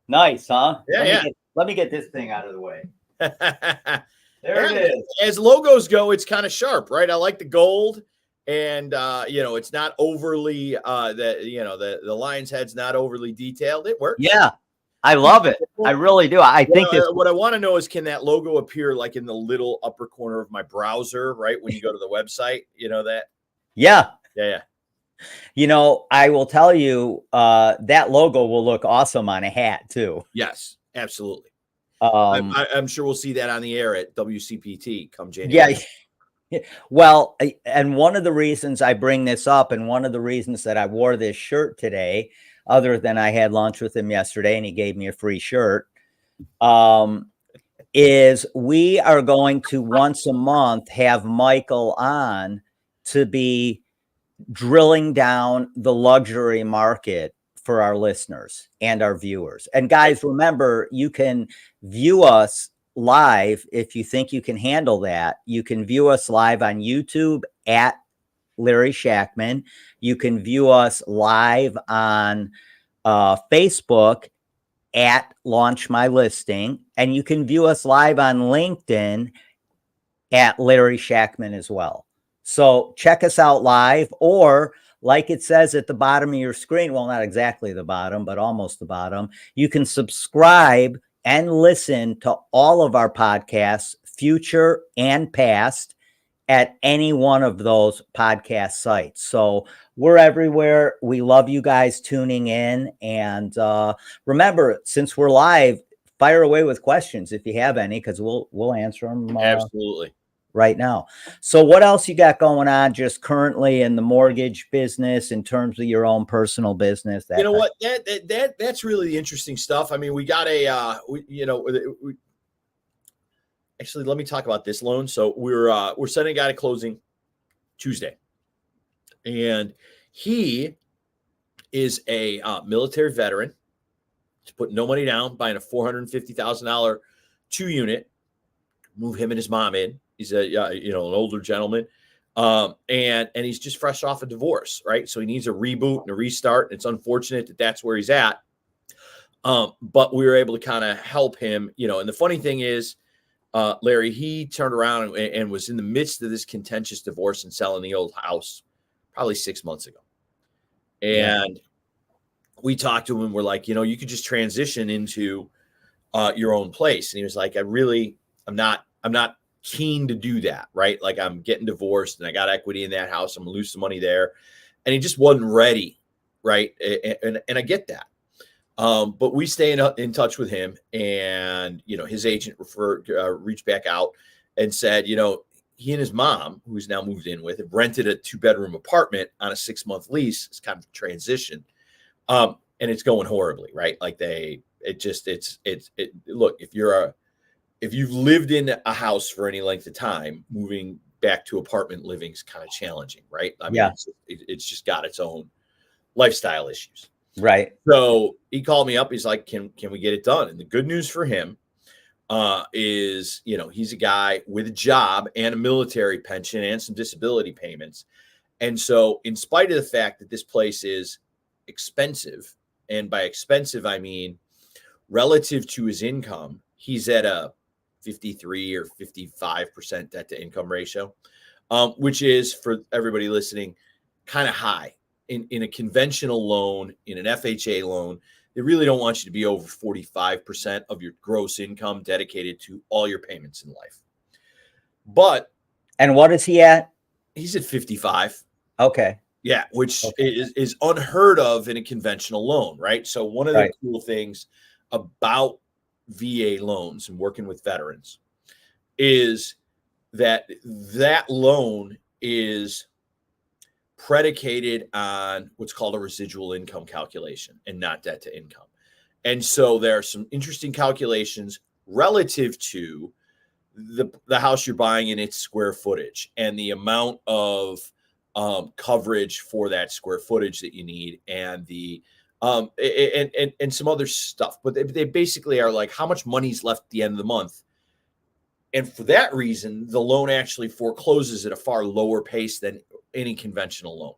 Nice, huh? Yeah, Let me get this thing out of the way. There it is. As logos go, it's kind of sharp, right? I like the gold, and you know, it's not overly the lion's head's not overly detailed. It works. Yeah, I love it. I really do. I think what I want to know is, can that logo appear like in the little upper corner of my browser, right? When you go to the website, you know that? Yeah. Yeah. You know, I will tell you, that logo will look awesome on a hat too. Yes, absolutely. I'm sure we'll see that on the air at WCPT come January. Yeah. Well, and one of the reasons I bring this up, and one of the reasons that I wore this shirt today, other than I had lunch with him yesterday and he gave me a free shirt, is we are going to once a month have Michael on to be drilling down the luxury market for our listeners and our viewers. And guys, remember, you can view us live if you think you can handle that. You can view us live on YouTube at Larry Shakman. You can view us live on Facebook at Launch My Listing, and you can view us live on LinkedIn at Larry Shakman as well. So check us out live, or like it says at the bottom of your screen, well, not exactly the bottom, but almost the bottom, you can subscribe and listen to all of our podcasts, future and past, at any one of those podcast sites. So we're everywhere. We love you guys tuning in. And remember, since we're live, fire away with questions if you have any, because we'll answer them. Absolutely. Right now. So what else you got going on just currently in the mortgage business in terms of your own personal business? You know what? That's really the interesting stuff. I mean, we got actually, let me talk about this loan. So we're sending a guy to closing Tuesday, and he is a military veteran. He's putting no money down, buying a $450,000 2-unit. Move him and his mom in. He's an older gentleman, and he's just fresh off a divorce, right? So he needs a reboot and a restart. And it's unfortunate that that's where he's at. But we were able to kind of help him, And the funny thing is, Larry, he turned around and was in the midst of this contentious divorce and selling the old house probably 6 months ago. And we talked to him and we're like, you could just transition into your own place. And he was like, I'm not keen to do that, right? Like, I'm getting divorced and I got equity in that house. I'm gonna lose some money there. And he just wasn't ready, right? And I get that. But we stay in touch with him, and his agent reached back out and said, he and his mom, who's now moved in with, have rented a 2-bedroom apartment on a 6-month lease. It's kind of a transition, and it's going horribly, right? Like look, if you've lived in a house for any length of time, moving back to apartment living is kind of challenging, right? I mean, it's just got its own lifestyle issues. Right. So he called me up. He's like, can we get it done? And the good news for him is, he's a guy with a job and a military pension and some disability payments. And so in spite of the fact that this place is expensive, and by expensive, I mean relative to his income, he's at a 53 or 55% debt to income ratio, which is, for everybody listening, kind of high. In a conventional loan, in an FHA loan, they really don't want you to be over 45% of your gross income dedicated to all your payments in life. And what is he at? He's at 55. Okay. Yeah, which is unheard of in a conventional loan, right? So one of the cool things about VA loans and working with veterans is that loan is predicated on what's called a residual income calculation and not debt to income. And so there are some interesting calculations relative to the house you're buying and its square footage and the amount of coverage for that square footage that you need, and the and some other stuff. But they basically are like, how much money's left at the end of the month. And for that reason, the loan actually forecloses at a far lower pace than any conventional loan.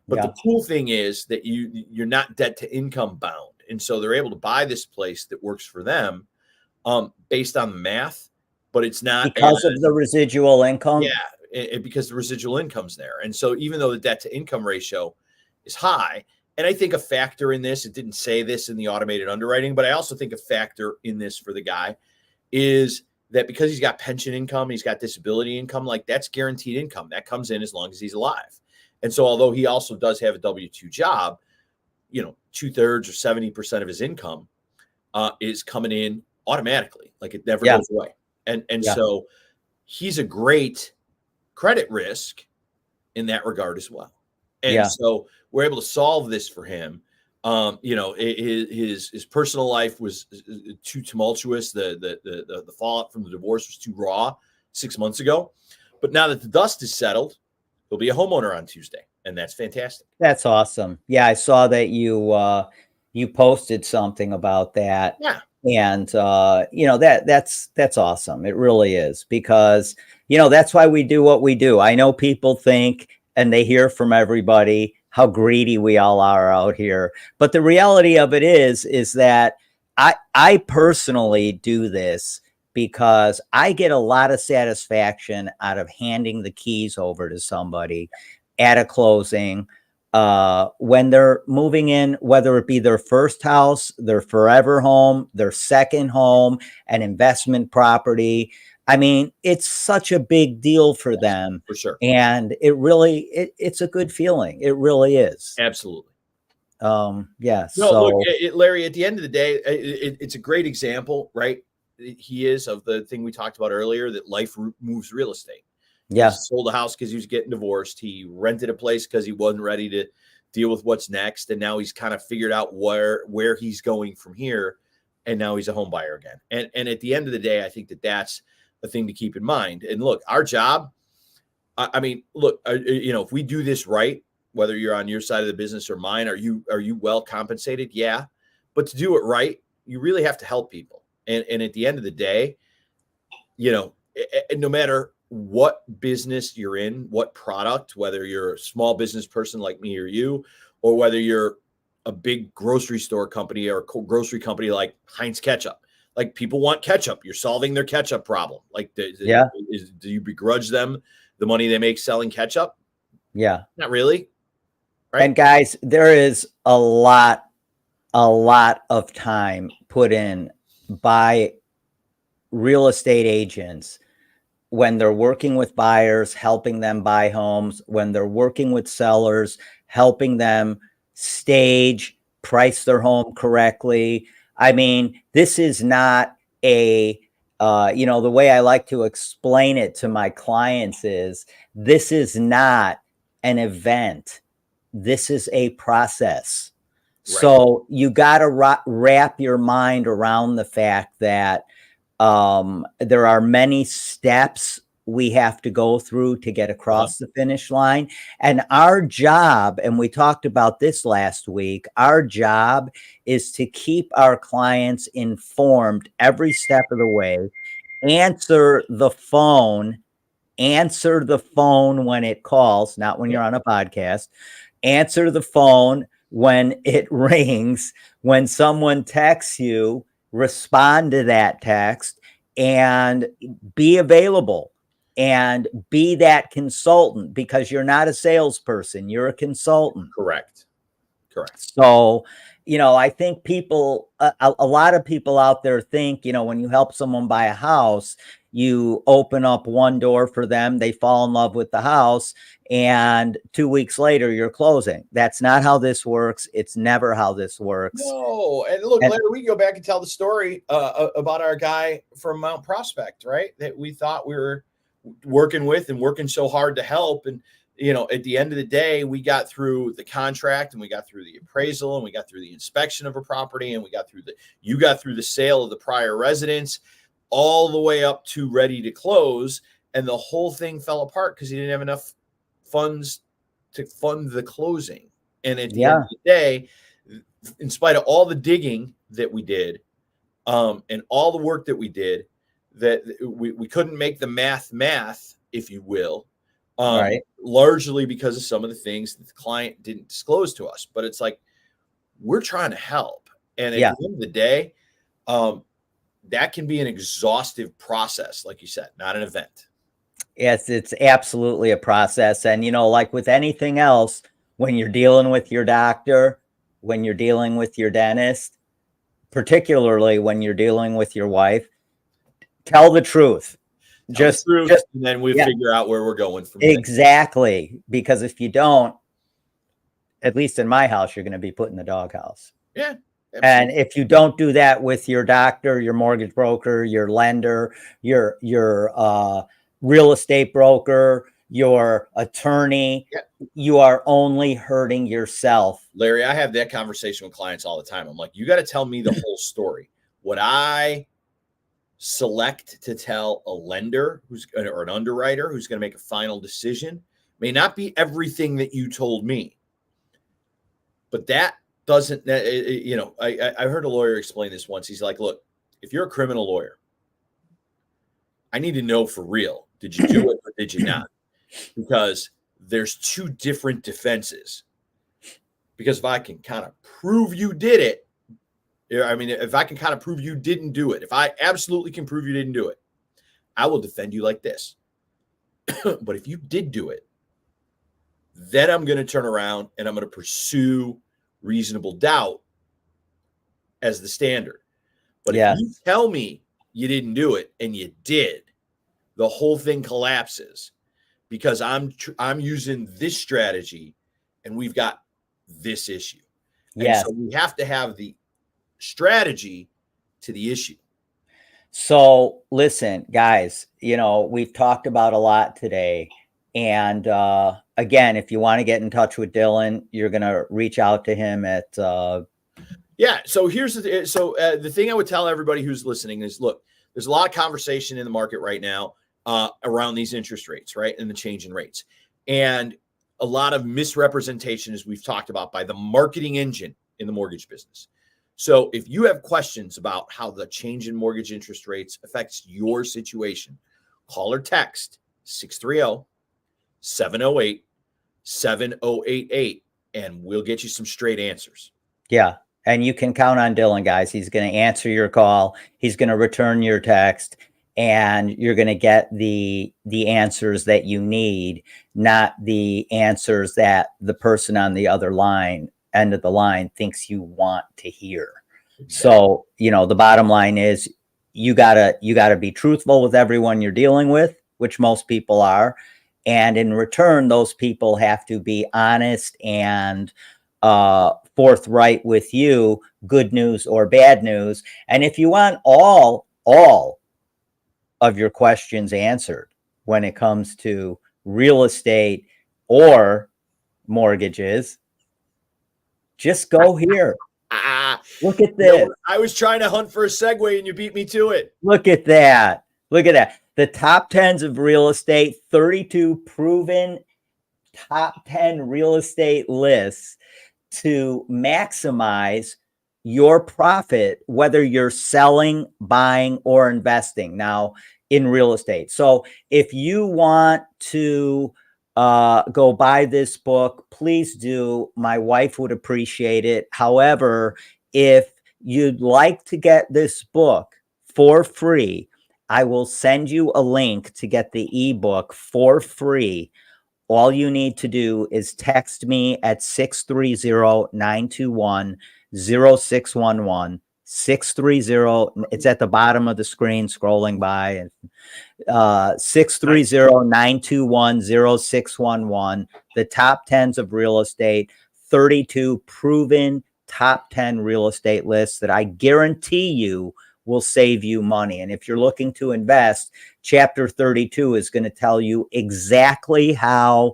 But the cool thing is that you're not debt to income bound. And so they're able to buy this place that works for them based on the math, but it's not because of the residual income. Yeah, because the residual income's there. And so even though the debt to income ratio is high, and I think a factor in this, it didn't say this in the automated underwriting, but I also think a factor in this for the guy is that because he's got pension income, he's got disability income, like that's guaranteed income that comes in as long as he's alive. And so although he also does have a W-2 job, 2/3 or 70% of his income is coming in automatically. Like it never goes away. And so he's a great credit risk in that regard as well. And so we're able to solve this for him. His personal life was too tumultuous. The fallout from the divorce was too raw 6 months ago. But now that the dust is settled, he'll be a homeowner on Tuesday, and that's fantastic. That's awesome. Yeah, I saw that you posted something about that. Yeah. And that's awesome. It really is, because that's why we do what we do. I know people think, and they hear from everybody, how greedy we all are out here. But the reality of it is that I personally do this because I get a lot of satisfaction out of handing the keys over to somebody at a closing when they're moving in, whether it be their first house, their forever home, their second home, an investment property. I mean, it's such a big deal for them. For sure. And it really, it's a good feeling. It really is. Absolutely. No, look, Larry, at the end of the day, it's a great example, right? He is of the thing we talked about earlier, that life moves real estate. Yeah. He sold a house because he was getting divorced. He rented a place because he wasn't ready to deal with what's next. And now he's kind of figured out where he's going from here. And now he's a home buyer again. And at the end of the day, I think that's a thing to keep in mind. And look, our job, I mean, look, if we do this right, whether you're on your side of the business or mine, are you well compensated? Yeah. But to do it right, you really have to help people. And at the end of the day, no matter what business you're in, what product, whether you're a small business person like me or you, or whether you're a big grocery store company or a grocery company like Heinz Ketchup, like people want ketchup. You're solving their ketchup problem. Like, do you begrudge them the money they make selling ketchup? Yeah. Not really. Right. And guys, there is a lot of time put in by real estate agents when they're working with buyers, helping them buy homes, when they're working with sellers, helping them stage, price their home correctly. I mean, this is not the way I like to explain it to my clients is this is not an event. This is a process. Right. So you got to wrap your mind around the fact that there are many steps we have to go through to get across the finish line. And our job, and we talked about this last week, our job is to keep our clients informed every step of the way, answer the phone when it calls, not when you're on a podcast, answer the phone when it rings, when someone texts you, respond to that text and be available and be that consultant, because you're not a salesperson, you're a consultant. Correct. So, I think people, a lot of people out there think, when you help someone buy a house, you open up one door for them, they fall in love with the house, and 2 weeks later you're closing. That's not how this works. It's never how this works. No. And look, later we can go back and tell the story about our guy from Mount Prospect, right? That we thought we were working with and working so hard to help. And, at the end of the day, we got through the contract and we got through the appraisal and we got through the inspection of a property and you got through the sale of the prior residence, all the way up to ready to close. And the whole thing fell apart because he didn't have enough funds to fund the closing. And at the end of the day, in spite of all the digging that we did, and all the work that we did, that we couldn't make the math, if you will, right. Largely because of some of the things that the client didn't disclose to us. But it's like, we're trying to help. And at the end of the day, that can be an exhaustive process, like you said, not an event. Yes, it's absolutely a process. And, like with anything else, when you're dealing with your doctor, when you're dealing with your dentist, particularly when you're dealing with your wife, tell the truth. Just and then we figure out where we're going from there. Exactly. Because if you don't, at least in my house, you're going to be put in the doghouse. Yeah. Absolutely. And if you don't do that with your doctor, your mortgage broker, your lender, your real estate broker, your attorney, you are only hurting yourself. Larry, I have that conversation with clients all the time. I'm like, you got to tell me the whole story. What I select to tell a lender or an underwriter who's going to make a final decision may not be everything that you told me. But that doesn't, I heard a lawyer explain this once. He's like, look, if you're a criminal lawyer, I need to know for real, did you do it or did you not? Because there's two different defenses. Because if I can kind of prove you did it, if I can kind of prove you didn't do it, if I absolutely can prove you didn't do it, I will defend you like this. But if you did do it, then I'm going to turn around and I'm going to pursue reasonable doubt as the standard. But if you tell me you didn't do it and you did, the whole thing collapses because I'm using this strategy and we've got this issue. And so we have to have the strategy to the issue. So listen, guys, we've talked about a lot today. And again, if you want to get in touch with Dylan, you're going to reach out to him at. So here's the thing I would tell everybody who's listening is, look, there's a lot of conversation in the market right now around these interest rates, right? And the change in rates. And a lot of misrepresentation, as we've talked about, by the marketing engine in the mortgage business. So if you have questions about how the change in mortgage interest rates affects your situation, call or text 630-708-7088, and we'll get you some straight answers. Yeah. And you can count on Dylan, guys. He's going to answer your call. He's going to return your text, and you're going to get the answers that you need, not the answers that the person on the other end of the line thinks you want to hear. Exactly. So, the bottom line is you gotta be truthful with everyone you're dealing with, which most people are. And in return, those people have to be honest and forthright with you, good news or bad news. And if you want all of your questions answered when it comes to real estate or mortgages, just go here. Look at this. I was trying to hunt for a segue and you beat me to it. Look at that. Look at that. The top 10s of real estate, 32 proven top 10 real estate lists to maximize your profit, whether you're selling, buying, or investing now in real estate. So if you want to go buy this book, please do. My wife would appreciate it. However, if you'd like to get this book for free, I will send you a link to get the ebook for free. All you need to do is text me at 630-921-0611. 630, it's at the bottom of the screen scrolling by, and 630-921-0611. The top 10s of real estate, 32 proven top 10 real estate lists that I guarantee you will save you money. And if you're looking to invest, chapter 32 is going to tell you exactly how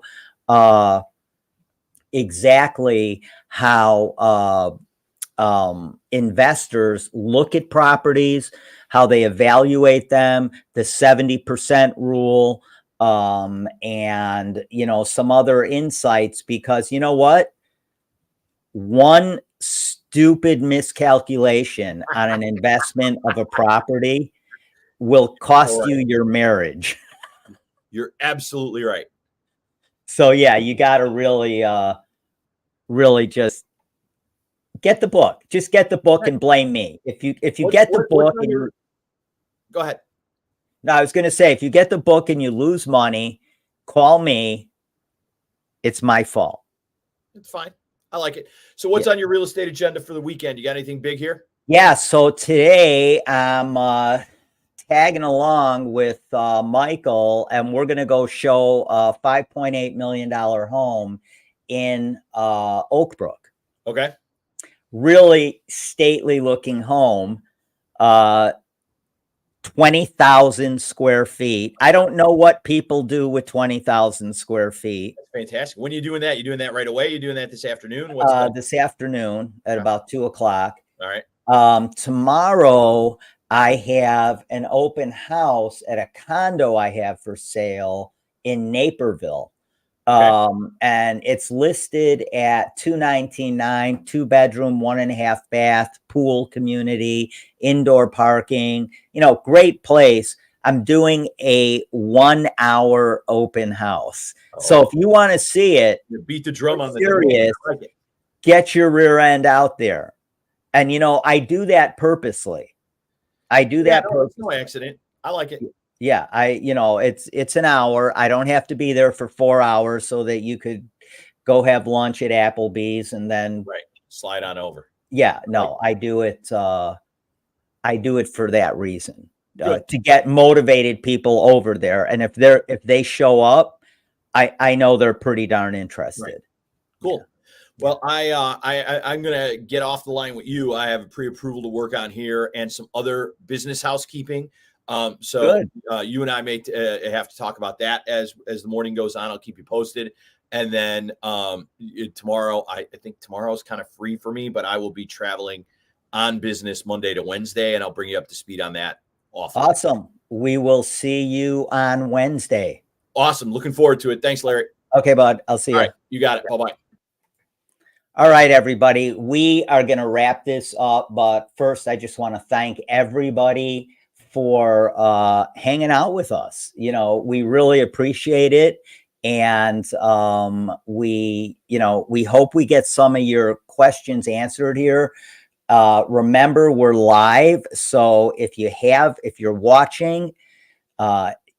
investors look at properties, how they evaluate them, the 70% rule, and some other insights, because you know what? One stupid miscalculation on an investment of a property will cost you your marriage. You're absolutely right. So yeah, you got to really just get the book. Just get the book and blame me. If you get the book and you go ahead. No, I was going to say, if you get the book and you lose money, call me. It's my fault. It's fine. I like it. So what's on your real estate agenda for the weekend? You got anything big here? Yeah. So today I'm tagging along with Michael, and we're going to go show a $5.8 million home in Oak Brook. Okay. Really stately looking home. 20,000 square feet. I don't know what people do with 20,000 square feet. That's fantastic. When are you doing that? You doing that right away? You doing that this afternoon? This afternoon at about 2:00. All right. Tomorrow I have an open house at a condo I have for sale in Naperville. Okay. And it's listed at $219,900, 2-bedroom, 1.5 bath, pool community, indoor parking, great place. I'm doing a 1-hour open house. Oh. So if you want to see it, you beat the drum on the serious, get your rear end out there. And, I do that purposely. It's no accident. I like it. Yeah, it's an hour. I don't have to be there for 4 hours so that you could go have lunch at Applebee's and then slide on over. Yeah, no, I do it. I do it for that reason, to get motivated people over there. And if they show up, I know they're pretty darn interested. Right. Cool. Yeah. Well, I'm going to get off the line with you. I have a pre-approval to work on here and some other business housekeeping. So you and I may have to talk about that as the morning goes on. I'll keep you posted. And then tomorrow, I think tomorrow's kind of free for me, but I will be traveling on business Monday to Wednesday, and I'll bring you up to speed on that offer. Awesome. We will see you on Wednesday. Awesome. Looking forward to it. Thanks, Larry. Okay, bud. I'll see you. All right. You got it. Bye-bye. All right, everybody. We are going to wrap this up. But first, I just want to thank everybody for hanging out with us. You know, we really appreciate it. And we hope we get some of your questions answered here. Remember, we're live. So if you're watching,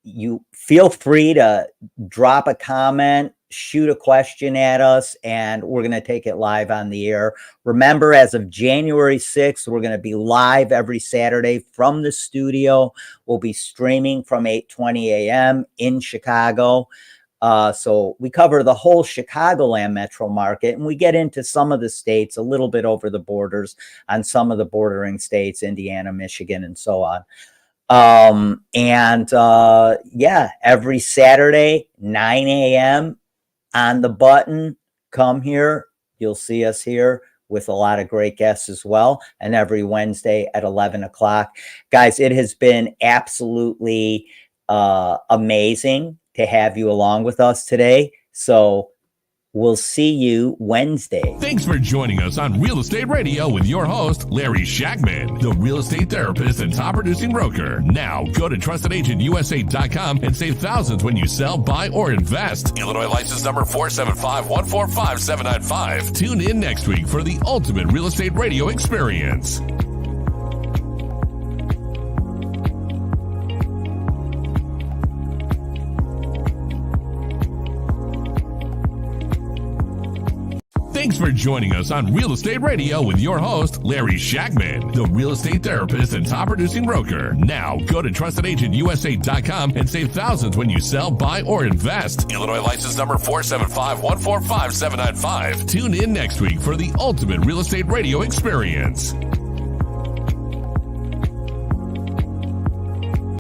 you feel free to drop a comment, shoot a question at us, and we're going to take it live on the air. Remember, as of January 6th, we're going to be live every Saturday from the studio. We'll be streaming from 8:20 a.m. in Chicago. So we cover the whole Chicagoland metro market, and we get into some of the states, a little bit over the borders on some of the bordering states, Indiana, Michigan, and so on. Every Saturday, 9 a.m. on the button, come here. You'll see us here with a lot of great guests as well. And every Wednesday at 11 o'clock. Guys, it has been absolutely amazing to have you along with us today. So we'll see you Wednesday. Thanks for joining us on Real Estate Radio with your host, Larry Shakman, the real estate therapist and top producing broker. Now go to trustedagentUSA.com and save thousands when you sell, buy, or invest. Illinois license number 475145795. Tune in next week for the ultimate real estate radio experience. Thanks for joining us on Real Estate Radio with your host, Larry Shakman, the real estate therapist and top producing broker. Now go to trustedagentUSA.com and save thousands when you sell, buy, or invest. Illinois license number 475145795. Tune in next week for the ultimate real estate radio experience.